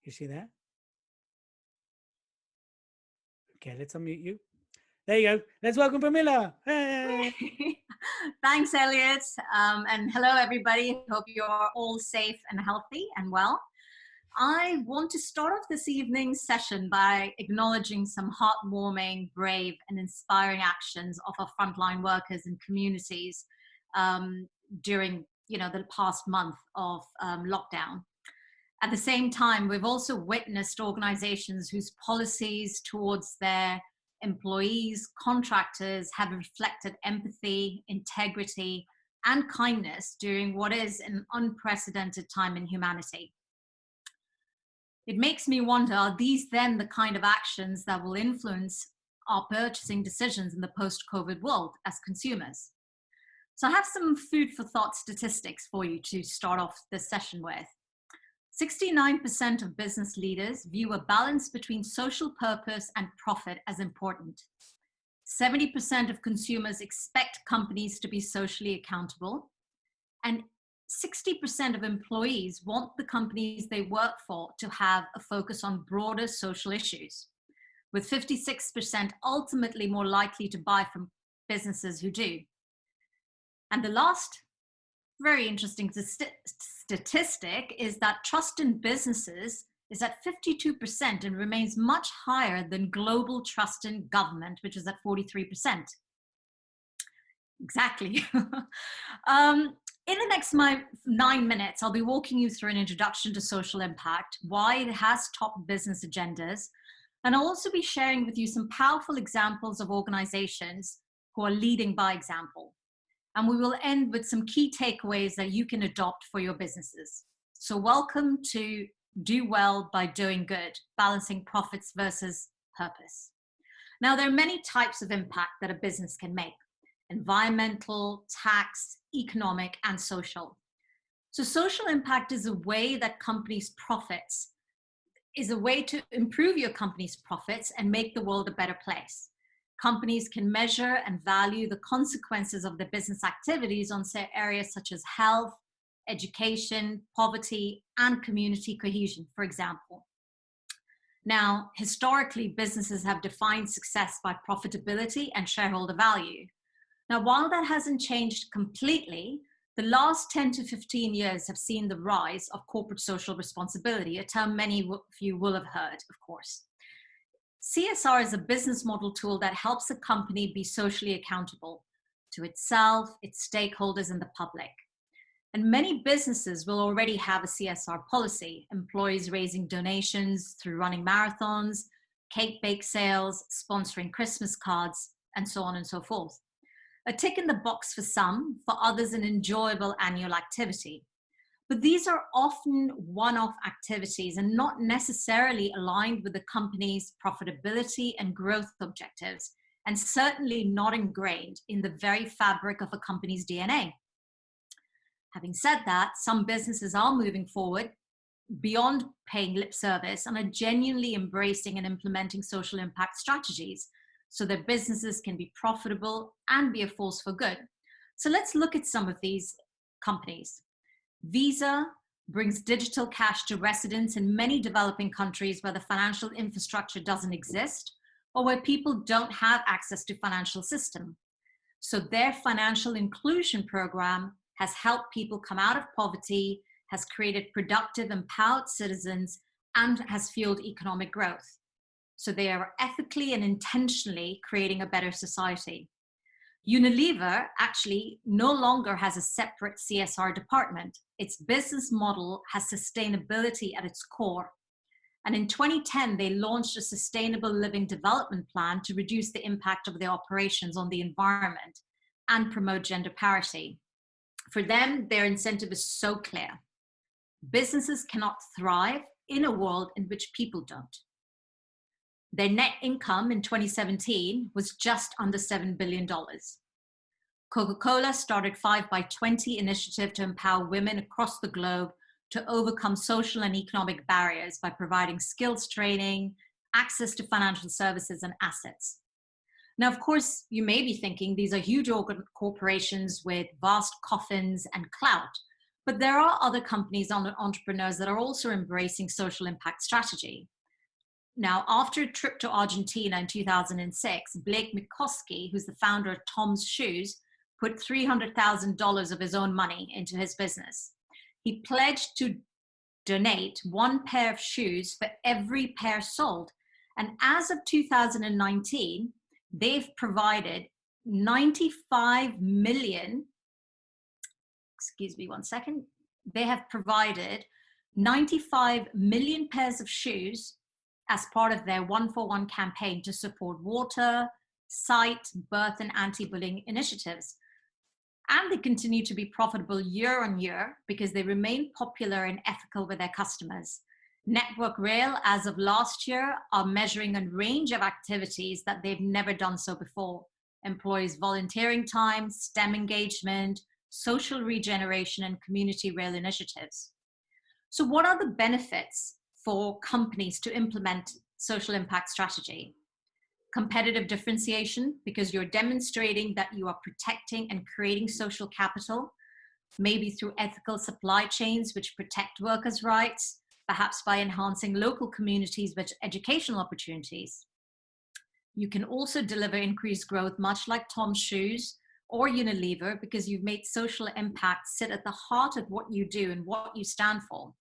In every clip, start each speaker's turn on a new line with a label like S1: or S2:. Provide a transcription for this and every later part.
S1: Is she there? Okay, let's unmute you. There you go. Let's welcome Premila. Hey.
S2: Thanks, Elliot. And hello, everybody. Hope you're all safe and healthy and well. I want to start off this evening's session by acknowledging some heartwarming, brave, and inspiring actions of our frontline workers and communities during, the past month of lockdown. At the same time, we've also witnessed organizations whose policies towards their employees, contractors have reflected empathy, integrity, and kindness during what is an unprecedented time in humanity. It makes me wonder, are these then the kind of actions that will influence our purchasing decisions in the post-COVID world as consumers? So I have some food for thought statistics for you to start off this session with. 69% of business leaders view a balance between social purpose and profit as important. 70% of consumers expect companies to be socially accountable, and 60% of employees want the companies they work for to have a focus on broader social issues, with 56% ultimately more likely to buy from businesses who do. And the last very interesting statistic is that trust in businesses is at 52% and remains much higher than global trust in government, which is at 43%. Exactly. In the next 9 minutes, I'll be walking you through an introduction to social impact, why it has top business agendas, and I'll also be sharing with you some powerful examples of organizations who are leading by example. And we will end with some key takeaways that you can adopt for your businesses. So welcome to Do Well by Doing Good, balancing profits versus purpose. Now, there are many types of impact that a business can make: environmental, tax, economic, and social. So social impact is a way that companies' profits, is a way to improve your company's profits and make the world a better place. Companies can measure and value the consequences of their business activities on areas such as health, education, poverty, and community cohesion, for example. Now, historically, businesses have defined success by profitability and shareholder value. Now, while that hasn't changed completely, the last 10 to 15 years have seen the rise of corporate social responsibility, a term many of you will have heard, of course. CSR is a business model tool that helps a company be socially accountable to itself, its stakeholders, and the public. And many businesses will already have a CSR policy, employees raising donations through running marathons, cake bake sales, sponsoring Christmas cards, and so on and so forth. A tick in the box for some, for others an enjoyable annual activity. But these are often one-off activities and not necessarily aligned with the company's profitability and growth objectives, and certainly not ingrained in the very fabric of a company's DNA. Having said that, some businesses are moving forward beyond paying lip service and are genuinely embracing and implementing social impact strategies so their businesses can be profitable and be a force for good. So let's look at some of these companies. Visa brings digital cash to residents in many developing countries where the financial infrastructure doesn't exist or where people don't have access to financial system. So their financial inclusion program has helped people come out of poverty, has created productive, empowered citizens, and has fueled economic growth. So they are ethically and intentionally creating a better society. Unilever actually no longer has a separate CSR department. Its business model has sustainability at its core. And in 2010, they launched a sustainable living development plan to reduce the impact of their operations on the environment and promote gender parity. For them, their incentive is so clear. Businesses cannot thrive in a world in which people don't. Their net income in 2017 was just under $7 billion. Coca-Cola started 5 by 20 initiative to empower women across the globe to overcome social and economic barriers by providing skills training, access to financial services, and assets. Now, of course, you may be thinking these are huge corporations with vast coffins and clout, But there are other companies and entrepreneurs that are also embracing social impact strategy. Now, after a trip to Argentina in 2006, Blake Mikoski, who's the founder of Tom's Shoes, put $300,000 of his own money into his business. He pledged to donate one pair of shoes for every pair sold. And as of 2019, they've provided 95 million, excuse me one second, they have provided 95 million pairs of shoes as part of their 1-for-1 campaign to support water, sight, birth, and anti-bullying initiatives. And they continue to be profitable year on year because they remain popular and ethical with their customers. Network Rail, as of last year, are measuring a range of activities that they've never done so before. Employees volunteering time, STEM engagement, social regeneration, and community rail initiatives. So what are the benefits for companies to implement social impact strategy? Competitive differentiation, because you're demonstrating that you are protecting and creating social capital, maybe through ethical supply chains which protect workers' rights, perhaps by enhancing local communities with educational opportunities. You can also deliver increased growth, much like Tom's Shoes or Unilever, because you've made social impact sit at the heart of what you do and what you stand for.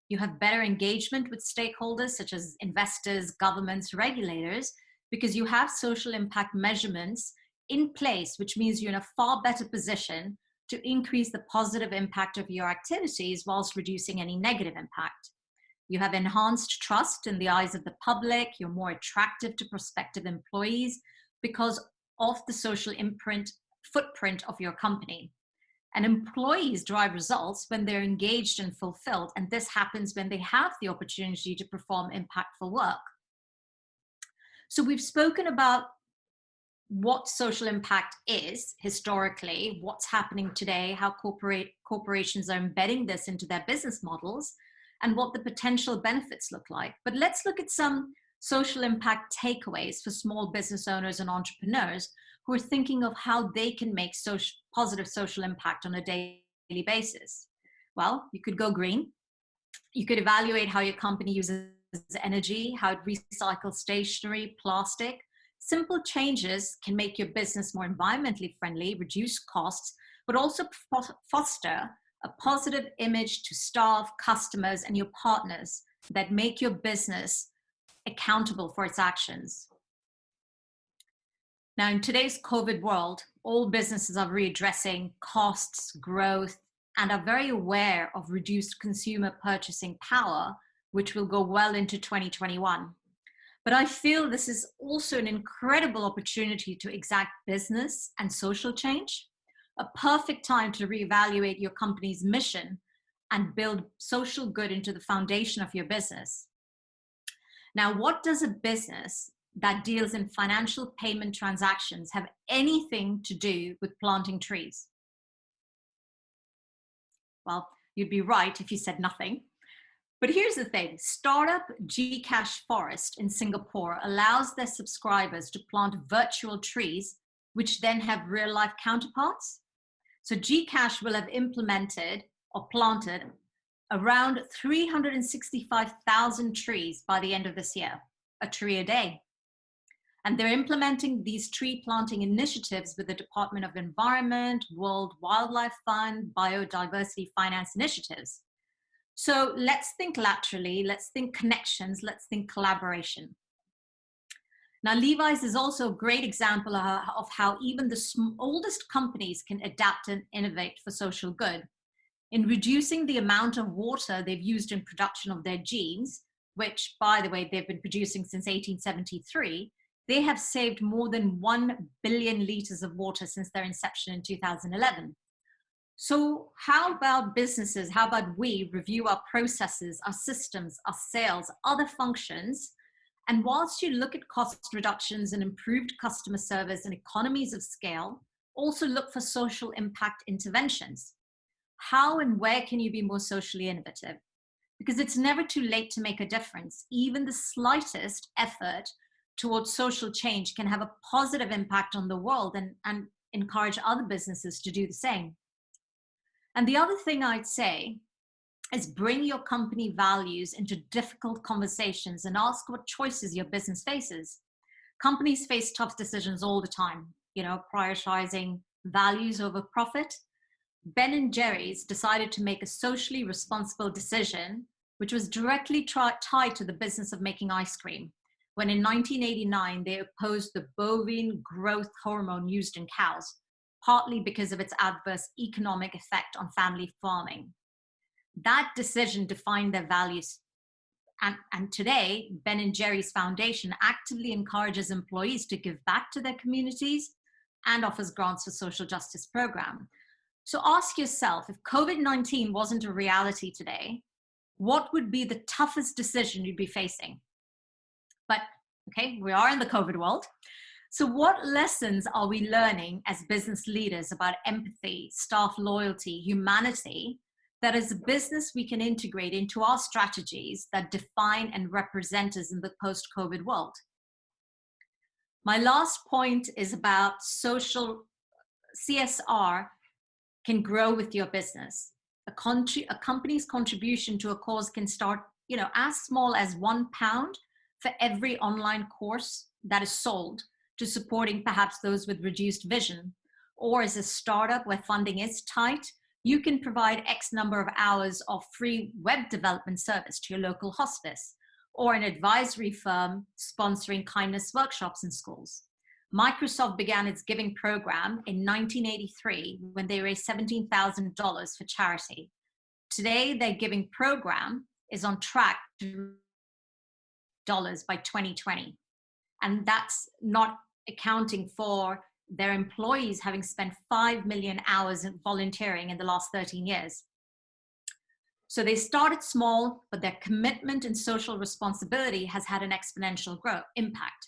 S2: You have better engagement with stakeholders such as investors, governments, regulators, because you have social impact measurements in place, which means you're in a far better position to increase the positive impact of your activities whilst reducing any negative impact. You have enhanced trust in the eyes of the public. You're more attractive to prospective employees because of the social footprint of your company. And employees drive results when they're engaged and fulfilled, and this happens when they have the opportunity to perform impactful work. So we've spoken about what social impact is historically, what's happening today, how corporations are embedding this into their business models, and what the potential benefits look like. But let's look at some social impact takeaways for small business owners and entrepreneurs who are thinking of how they can make positive social impact on a daily basis. Well, you could go green. You could evaluate how your company uses energy, how it recycles stationery, plastic. Simple changes can make your business more environmentally friendly, reduce costs, but also foster a positive image to staff, customers, and your partners that make your business accountable for its actions. Now, in today's COVID world, all businesses are readdressing costs, growth, and are very aware of reduced consumer purchasing power, which will go well into 2021. But I feel this is also an incredible opportunity to exact business and social change, a perfect time to reevaluate your company's mission and build social good into the foundation of your business. Now, what does a business that deals in financial payment transactions have anything to do with planting trees? Well, you'd be right if you said nothing. But here's the thing, startup Gcash Forest in Singapore allows their subscribers to plant virtual trees, which then have real life counterparts. So Gcash will have implemented or planted around 365,000 trees by the end of this year, a tree a day. And they're implementing these tree planting initiatives with the Department of Environment, World Wildlife Fund, Biodiversity Finance initiatives. So let's think laterally, let's think connections, let's think collaboration. Now, Levi's is also a great example of how even the oldest companies can adapt and innovate for social good. In reducing the amount of water they've used in production of their jeans, which, by the way, they've been producing since 1873, they have saved more than 1 billion liters of water since their inception in 2011. So how about businesses, how about we review our processes, our systems, our sales, other functions, and whilst you look at cost reductions and improved customer service and economies of scale, also look for social impact interventions. How and where can you be more socially innovative? Because it's never too late to make a difference. Even the slightest effort towards social change can have a positive impact on the world and encourage other businesses to do the same. And the other thing I'd say is bring your company values into difficult conversations and ask what choices your business faces. Companies face tough decisions all the time, prioritizing values over profit. Ben & Jerry's decided to make a socially responsible decision, which was directly tied to the business of making ice cream, when in 1989, they opposed the bovine growth hormone used in cows, partly because of its adverse economic effect on family farming. That decision defined their values. And today, Ben & Jerry's Foundation actively encourages employees to give back to their communities and offers grants for social justice programs. So ask yourself, if COVID-19 wasn't a reality today, what would be the toughest decision you'd be facing? But okay, we are in the COVID world. So what lessons are we learning as business leaders about empathy, staff loyalty, humanity, that as a business we can integrate into our strategies that define and represent us in the post-COVID world? My last point is about social CSR can grow with your business. A company's contribution to a cause can start, as small as £1 for every online course that is sold, to supporting perhaps those with reduced vision. Or as a startup where funding is tight, you can provide X number of hours of free web development service to your local hospice, or an advisory firm sponsoring kindness workshops in schools. Microsoft began its giving program in 1983 when they raised $17,000 for charity. Today, their giving program is on track to dollars by 2020. And that's not accounting for their employees having spent 5 million hours in volunteering in the last 13 years. So they started small, but their commitment and social responsibility has had an exponential impact.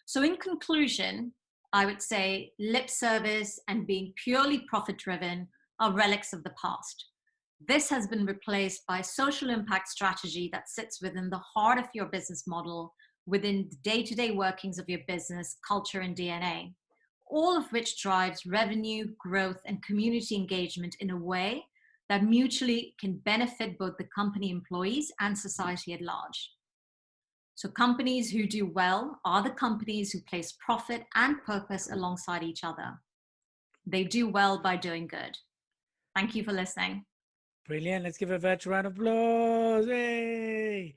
S2: So in conclusion, I would say lip service and being purely profit-driven are relics of the past. This has been replaced by a social impact strategy that sits within the heart of your business model, within the day-to-day workings of your business, culture, and DNA, all of which drives revenue, growth, and community engagement in a way that mutually can benefit both the company employees and society at large. So companies who do well are the companies who place profit and purpose alongside each other. They do well by doing good. Thank you for listening.
S1: Brilliant. Let's give a virtual round of applause. Yay!